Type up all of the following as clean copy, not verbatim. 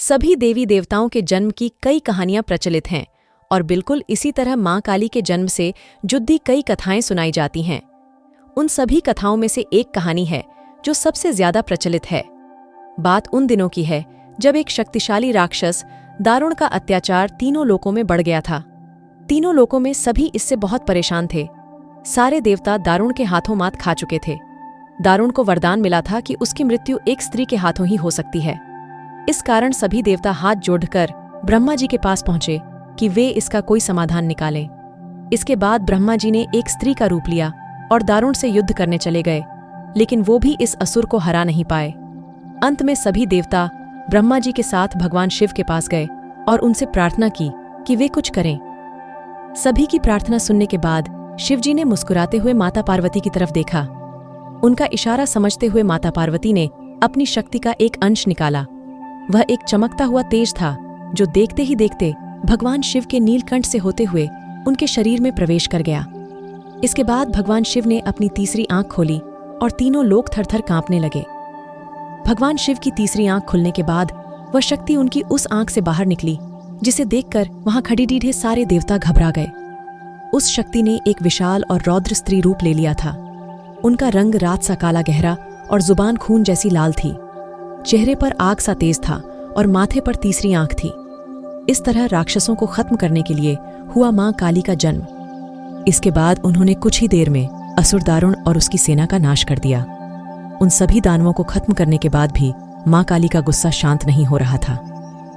सभी देवी देवताओं के जन्म की कई कहानियां प्रचलित हैं और बिल्कुल इसी तरह मां काली के जन्म से जुड़ी कई कथाएं सुनाई जाती हैं। उन सभी कथाओं में से एक कहानी है जो सबसे ज्यादा प्रचलित है। बात उन दिनों की है जब एक शक्तिशाली राक्षस दारुण का अत्याचार तीनों लोकों में बढ़ गया था। तीनों लोकों में सभी इससे बहुत परेशान थे। सारे देवता दारुण के हाथों मात खा चुके थे। दारुण को वरदान मिला था कि उसकी मृत्यु एक स्त्री के हाथों ही हो सकती है। इस कारण सभी देवता हाथ जोड़कर ब्रह्मा जी के पास पहुंचे कि वे इसका कोई समाधान निकालें। इसके बाद ब्रह्मा जी ने एक स्त्री का रूप लिया और दारुण से युद्ध करने चले गए, लेकिन वो भी इस असुर को हरा नहीं पाए। अंत में सभी देवता ब्रह्मा जी के साथ भगवान शिव के पास गए और उनसे प्रार्थना की कि वे कुछ करें। सभी की प्रार्थना सुनने के बाद शिव जी ने मुस्कुराते हुए माता पार्वती की तरफ देखा। उनका इशारा समझते हुए माता पार्वती ने अपनी शक्ति का एक अंश निकाला। वह एक चमकता हुआ तेज था जो देखते ही देखते भगवान शिव के नीलकंठ से होते हुए उनके शरीर में प्रवेश कर गया। इसके बाद भगवान शिव ने अपनी तीसरी आंख खोली और तीनों लोग थरथर कांपने लगे। भगवान शिव की तीसरी आंख खुलने के बाद वह शक्ति उनकी उस आंख से बाहर निकली जिसे देखकर वहां खड़ी डीढ़े सारे देवता घबरा गए। उस शक्ति ने एक विशाल और रौद्र स्त्री रूप ले लिया था। उनका रंग रात सा काला गहरा और जुबान खून जैसी लाल थी। चेहरे पर आग सा तेज था और माथे पर तीसरी आंख थी। इस तरह राक्षसों को खत्म करने के लिए हुआ मां काली का जन्म। इसके बाद उन्होंने कुछ ही देर में असुर दारुण और उसकी सेना का नाश कर दिया। उन सभी दानवों को खत्म करने के बाद भी मां काली का गुस्सा शांत नहीं हो रहा था।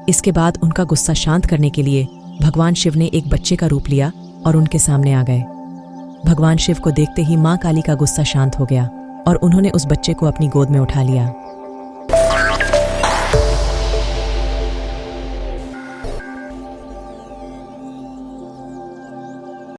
इसके बाद उनका गुस्सा शांत करने के लिए भगवान शिव ने एक बच्चे का रूप लिया और उनके सामने आ गए। भगवान शिव को देखते ही मां काली का गुस्सा शांत हो गया और उन्होंने उस बच्चे को अपनी गोद में उठा लिया।